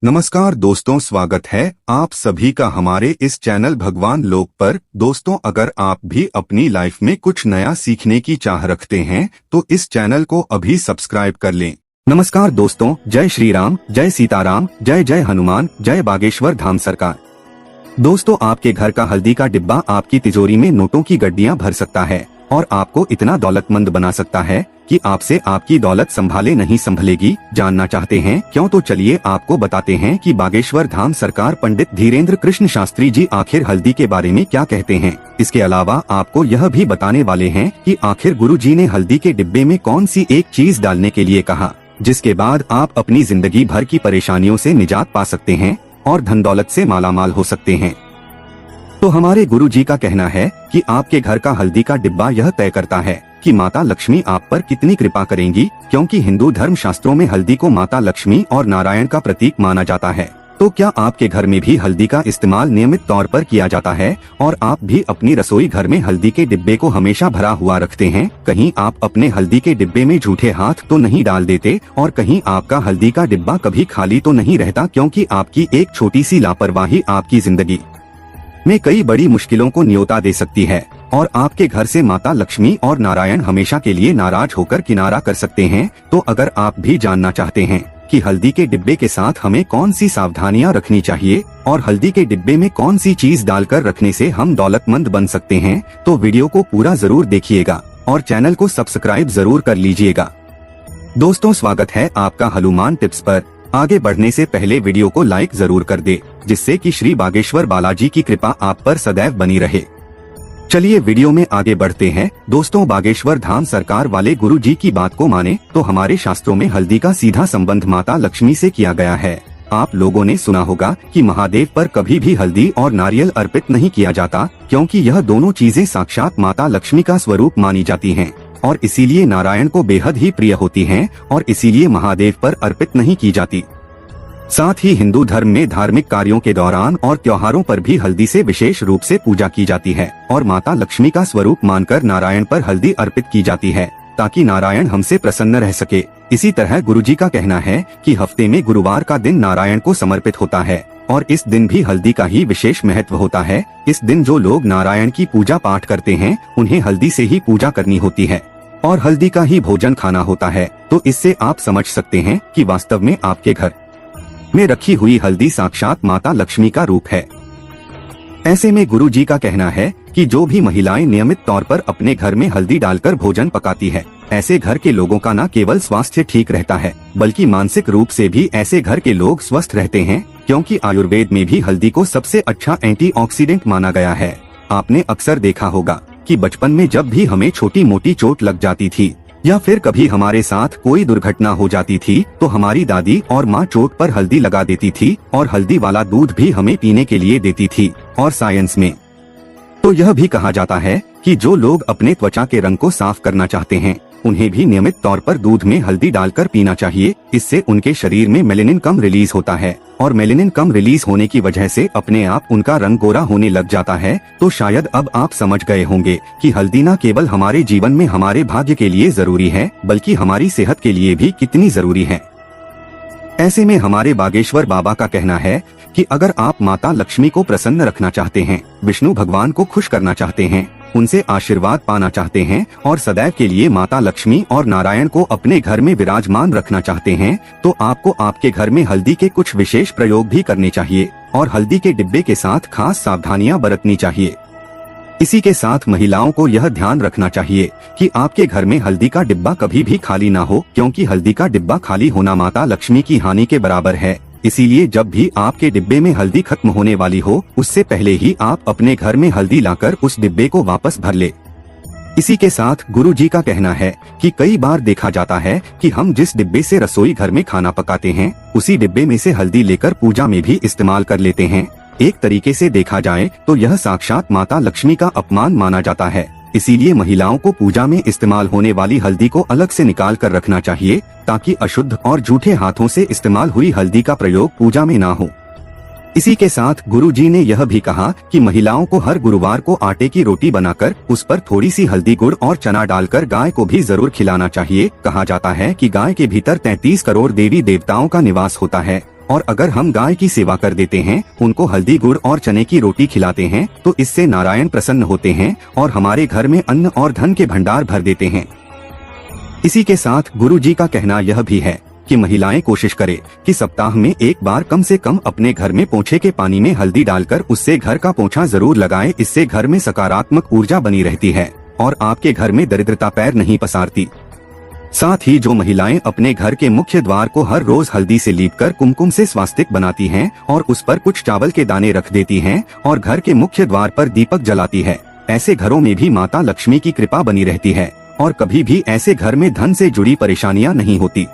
नमस्कार दोस्तों, स्वागत है आप सभी का हमारे इस चैनल भगवान लोक पर। दोस्तों, अगर आप भी अपनी लाइफ में कुछ नया सीखने की चाह रखते हैं तो इस चैनल को अभी सब्सक्राइब कर लें। नमस्कार दोस्तों, जय श्री राम, जय सीताराम, जय जय हनुमान, जय बागेश्वर धाम सरकार। दोस्तों, आपके घर का हल्दी का डिब्बा आपकी तिजोरी में नोटों की गड्डियां भर सकता है और आपको इतना दौलतमंद बना सकता है कि आपसे आपकी दौलत संभाले नहीं संभलेगी। जानना चाहते हैं क्यों? तो चलिए आपको बताते हैं कि बागेश्वर धाम सरकार पंडित धीरेन्द्र कृष्ण शास्त्री जी आखिर हल्दी के बारे में क्या कहते हैं। इसके अलावा आपको यह भी बताने वाले हैं कि आखिर गुरु जी ने हल्दी के डिब्बे में कौन सी एक चीज डालने के लिए कहा, जिसके बाद आप अपनी जिंदगी भर की परेशानियों से निजात पा सकते हैं और धन दौलत से मालामाल हो सकते हैं। तो हमारे गुरु जी का कहना है कि आपके घर का हल्दी का डिब्बा यह तय करता है कि माता लक्ष्मी आप पर कितनी कृपा करेंगी, क्योंकि हिंदू धर्म शास्त्रों में हल्दी को माता लक्ष्मी और नारायण का प्रतीक माना जाता है। तो क्या आपके घर में भी हल्दी का इस्तेमाल नियमित तौर पर किया जाता है और आप भी अपनी रसोई घर में हल्दी के डिब्बे को हमेशा भरा हुआ रखते हैं? कहीं आप अपने हल्दी के डिब्बे में झूठे हाथ तो नहीं डाल देते और कहीं आपका हल्दी का डिब्बा कभी खाली तो नहीं रहता, क्योंकि आपकी एक छोटी सी लापरवाही आपकी जिंदगी में कई बड़ी मुश्किलों को न्योता दे सकती है और आपके घर से माता लक्ष्मी और नारायण हमेशा के लिए नाराज होकर किनारा कर सकते हैं। तो अगर आप भी जानना चाहते हैं कि हल्दी के डिब्बे के साथ हमें कौन सी सावधानियां रखनी चाहिए और हल्दी के डिब्बे में कौन सी चीज डालकर रखने से हम दौलतमंद बन सकते हैं, तो वीडियो को पूरा जरूर देखिएगा और चैनल को सब्सक्राइब जरूर कर लीजिएगा। दोस्तों, स्वागत है आपका हनुमान टिप्स पर। आगे बढ़ने से पहले वीडियो को लाइक जरूर कर दे, जिससे कि श्री बागेश्वर बालाजी की कृपा आप पर सदैव बनी रहे। चलिए वीडियो में आगे बढ़ते हैं। दोस्तों, बागेश्वर धाम सरकार वाले गुरु जी की बात को माने तो हमारे शास्त्रों में हल्दी का सीधा संबंध माता लक्ष्मी से किया गया है। आप लोगों ने सुना होगा कि महादेव पर कभी भी हल्दी और नारियल अर्पित नहीं किया जाता, क्योंकि यह दोनों चीजें साक्षात माता लक्ष्मी का स्वरूप मानी जाती हैं और इसीलिए नारायण को बेहद ही प्रिय होती हैं और इसीलिए महादेव पर अर्पित नहीं की जाती। साथ ही हिंदू धर्म में धार्मिक कार्यों के दौरान और त्योहारों पर भी हल्दी से विशेष रूप से पूजा की जाती है और माता लक्ष्मी का स्वरूप मानकर नारायण पर हल्दी अर्पित की जाती है, ताकि नारायण हमसे प्रसन्न रह सके। इसी तरह गुरुजी का कहना है कि हफ्ते में गुरुवार का दिन नारायण को समर्पित होता है और इस दिन भी हल्दी का ही विशेष महत्व होता है। इस दिन जो लोग नारायण की पूजा पाठ करते हैं उन्हें हल्दी से ही पूजा करनी होती है और हल्दी का ही भोजन खाना होता है। तो इससे आप समझ सकते हैं कि वास्तव में आपके घर में रखी हुई हल्दी साक्षात माता लक्ष्मी का रूप है। ऐसे में गुरु जी का कहना है कि जो भी महिलाएं नियमित तौर पर अपने घर में हल्दी डालकर भोजन पकाती है, ऐसे घर के लोगों का न केवल स्वास्थ्य ठीक रहता है बल्कि मानसिक रूप से भी ऐसे घर के लोग स्वस्थ रहते हैं, क्योंकि आयुर्वेद में भी हल्दी को सबसे अच्छा एंटीऑक्सीडेंट माना गया है। आपने अक्सर देखा होगा कि बचपन में जब भी हमें छोटी मोटी चोट लग जाती थी या फिर कभी हमारे साथ कोई दुर्घटना हो जाती थी तो हमारी दादी और माँ चोट पर हल्दी लगा देती थी और हल्दी वाला दूध भी हमें पीने के लिए देती थी। और साइंस में तो यह भी कहा जाता है कि जो लोग अपने त्वचा के रंग को साफ करना चाहते हैं उन्हें भी नियमित तौर पर दूध में हल्दी डालकर पीना चाहिए। इससे उनके शरीर में मेलेनिन कम रिलीज होता है और मेलेनिन कम रिलीज होने की वजह से अपने आप उनका रंग गोरा होने लग जाता है। तो शायद अब आप समझ गए होंगे कि हल्दी न केवल हमारे जीवन में हमारे भाग्य के लिए जरूरी है बल्कि हमारी सेहत के लिए भी कितनी जरूरी है। ऐसे में हमारे बागेश्वर बाबा का कहना है कि अगर आप माता लक्ष्मी को प्रसन्न रखना चाहते हैं, विष्णु भगवान को खुश करना चाहते हैं, उनसे आशीर्वाद पाना चाहते हैं और सदैव के लिए माता लक्ष्मी और नारायण को अपने घर में विराजमान रखना चाहते हैं, तो आपको आपके घर में हल्दी के कुछ विशेष प्रयोग भी करने चाहिए और हल्दी के डिब्बे के साथ खास सावधानियां बरतनी चाहिए। इसी के साथ महिलाओं को यह ध्यान रखना चाहिए कि आपके घर में हल्दी का डिब्बा कभी भी खाली ना हो, क्योंकि हल्दी का डिब्बा खाली होना माता लक्ष्मी की हानि के बराबर है। इसीलिए जब भी आपके डिब्बे में हल्दी खत्म होने वाली हो, उससे पहले ही आप अपने घर में हल्दी लाकर उस डिब्बे को वापस भर ले। इसी के साथ गुरु जी का कहना है कि कई बार देखा जाता है कि हम जिस डिब्बे से रसोई घर में खाना पकाते हैं उसी डिब्बे में से हल्दी लेकर पूजा में भी इस्तेमाल कर लेते हैं। एक तरीके से देखा जाए तो यह साक्षात माता लक्ष्मी का अपमान माना जाता है। इसीलिए महिलाओं को पूजा में इस्तेमाल होने वाली हल्दी को अलग से निकाल कर रखना चाहिए, ताकि अशुद्ध और झूठे हाथों से इस्तेमाल हुई हल्दी का प्रयोग पूजा में ना हो। इसी के साथ गुरु जी ने यह भी कहा कि महिलाओं को हर गुरुवार को आटे की रोटी बनाकर उस पर थोड़ी सी हल्दी, गुड़ और चना डालकर गाय को भी जरूर खिलाना चाहिए। कहा जाता है कि गाय के भीतर 33 करोड़ देवी देवताओं का निवास होता है और अगर हम गाय की सेवा कर देते हैं, उनको हल्दी गुड़ और चने की रोटी खिलाते हैं, तो इससे नारायण प्रसन्न होते हैं और हमारे घर में अन्न और धन के भंडार भर देते हैं। इसी के साथ गुरु जी का कहना यह भी है कि महिलाएं कोशिश करें कि सप्ताह में एक बार कम से कम अपने घर में पोंछे के पानी में हल्दी डालकर उससे घर का पोंछा जरूर लगाएं। इससे घर में सकारात्मक ऊर्जा बनी रहती है और आपके घर में दरिद्रता पैर नहीं पसारती। साथ ही जो महिलाएं अपने घर के मुख्य द्वार को हर रोज हल्दी से लीपकर कुमकुम से स्वास्तिक बनाती हैं और उस पर कुछ चावल के दाने रख देती हैं और घर के मुख्य द्वार पर दीपक जलाती है, ऐसे घरों में भी माता लक्ष्मी की कृपा बनी रहती है और कभी भी ऐसे घर में धन से जुड़ी परेशानियां नहीं होती।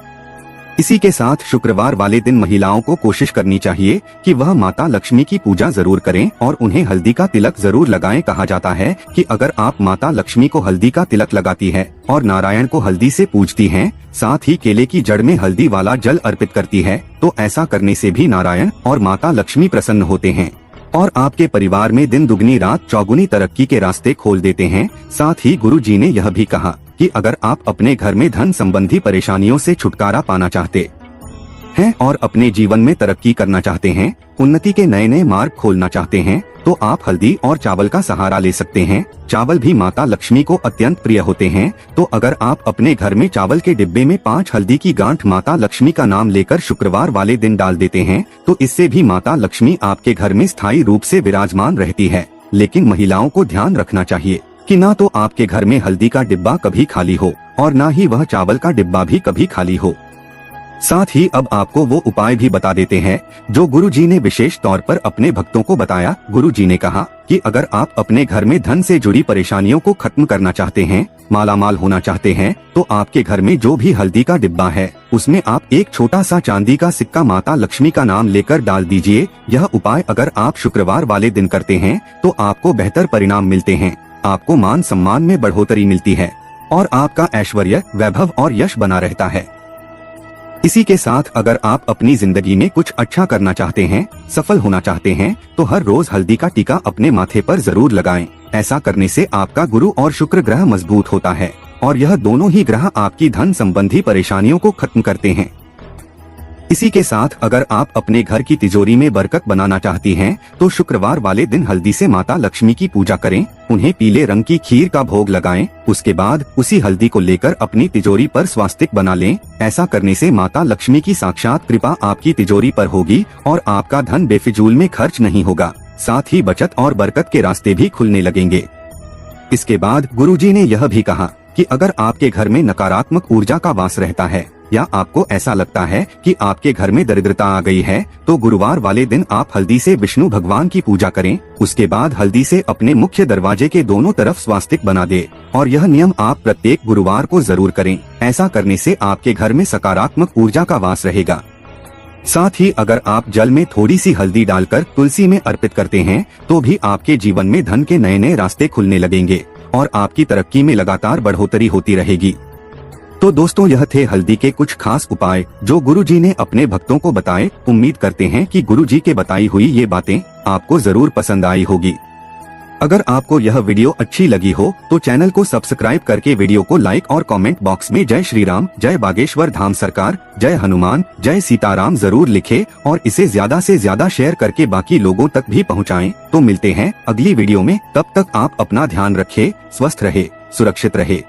इसी के साथ शुक्रवार वाले दिन महिलाओं को कोशिश करनी चाहिए कि वह माता लक्ष्मी की पूजा जरूर करें और उन्हें हल्दी का तिलक जरूर लगाएं। कहा जाता है कि अगर आप माता लक्ष्मी को हल्दी का तिलक लगाती है और नारायण को हल्दी से पूजती हैं, साथ ही केले की जड़ में हल्दी वाला जल अर्पित करती है, तो ऐसा करने से भी नारायण और माता लक्ष्मी प्रसन्न होते हैं और आपके परिवार में दिन दुगनी रात चौगुनी तरक्की के रास्ते खोल देते हैं। साथ ही गुरु जी ने यह भी कहा कि अगर आप अपने घर में धन संबंधी परेशानियों से छुटकारा पाना चाहते हैं और अपने जीवन में तरक्की करना चाहते हैं, उन्नति के नए नए मार्ग खोलना चाहते हैं, तो आप हल्दी और चावल का सहारा ले सकते हैं। चावल भी माता लक्ष्मी को अत्यंत प्रिय होते हैं, तो अगर आप अपने घर में चावल के डिब्बे में 5 हल्दी की गांठ माता लक्ष्मी का नाम लेकर शुक्रवार वाले दिन डाल देते हैं, तो इससे भी माता लक्ष्मी आपके घर में स्थायी रूप से विराजमान रहती है। लेकिन महिलाओं को ध्यान रखना चाहिए कि ना तो आपके घर में हल्दी का डिब्बा कभी खाली हो और ना ही वह चावल का डिब्बा भी कभी खाली हो। साथ ही अब आपको वो उपाय भी बता देते हैं जो गुरु जी ने विशेष तौर पर अपने भक्तों को बताया। गुरु जी ने कहा कि अगर आप अपने घर में धन से जुड़ी परेशानियों को खत्म करना चाहते हैं, मालामाल होना चाहते हैं, तो आपके घर में जो भी हल्दी का डिब्बा है उसमें आप एक छोटा सा चांदी का सिक्का माता लक्ष्मी का नाम लेकर डाल दीजिए। यह उपाय अगर आप शुक्रवार वाले दिन करते हैं तो आपको बेहतर परिणाम मिलते हैं, आपको मान सम्मान में बढ़ोतरी मिलती है और आपका ऐश्वर्य, वैभव और यश बना रहता है। इसी के साथ अगर आप अपनी जिंदगी में कुछ अच्छा करना चाहते हैं, सफल होना चाहते हैं, तो हर रोज हल्दी का टीका अपने माथे पर जरूर लगाएं। ऐसा करने से आपका गुरु और शुक्र ग्रह मजबूत होता है और यह दोनों ही ग्रह आपकी धन संबंधी परेशानियों को खत्म करते हैं। इसी के साथ अगर आप अपने घर की तिजोरी में बरकत बनाना चाहती हैं, तो शुक्रवार वाले दिन हल्दी से माता लक्ष्मी की पूजा करें, उन्हें पीले रंग की खीर का भोग लगाएं। उसके बाद उसी हल्दी को लेकर अपनी तिजोरी पर स्वास्तिक बना लें। ऐसा करने से माता लक्ष्मी की साक्षात कृपा आपकी तिजोरी पर होगी और आपका धन बेफिजूल में खर्च नहीं होगा। साथ ही बचत और बरकत के रास्ते भी खुलने लगेंगे। इसके बाद गुरुजी ने यह भी कहा कि अगर आपके घर में नकारात्मक ऊर्जा का वास रहता है या आपको ऐसा लगता है कि आपके घर में दरिद्रता आ गई है, तो गुरुवार वाले दिन आप हल्दी से विष्णु भगवान की पूजा करें। उसके बाद हल्दी से अपने मुख्य दरवाजे के दोनों तरफ स्वास्तिक बना दे और यह नियम आप प्रत्येक गुरुवार को जरूर करें। ऐसा करने से आपके घर में सकारात्मक ऊर्जा का वास रहेगा। साथ ही अगर आप जल में थोड़ी सी हल्दी डालकर तुलसी में अर्पित करते हैं, तो भी आपके जीवन में धन के नए नए रास्ते खुलने लगेंगे और आपकी तरक्की में लगातार बढ़ोतरी होती रहेगी। तो दोस्तों, यह थे हल्दी के कुछ खास उपाय जो गुरुजी ने अपने भक्तों को बताए। उम्मीद करते हैं कि गुरुजी के बताई हुई ये बातें आपको जरूर पसंद आई होगी। अगर आपको यह वीडियो अच्छी लगी हो तो चैनल को सब्सक्राइब करके वीडियो को लाइक और कमेंट बॉक्स में जय श्री राम, जय बागेश्वर धाम सरकार, जय हनुमान, जय सीताराम जरूर लिखें और इसे ज्यादा से ज्यादा शेयर करके बाकी लोगों तक भी पहुंचाएं। तो मिलते हैं अगली वीडियो में, तब तक आप अपना ध्यान रखें, स्वस्थ रहे, सुरक्षित रहे।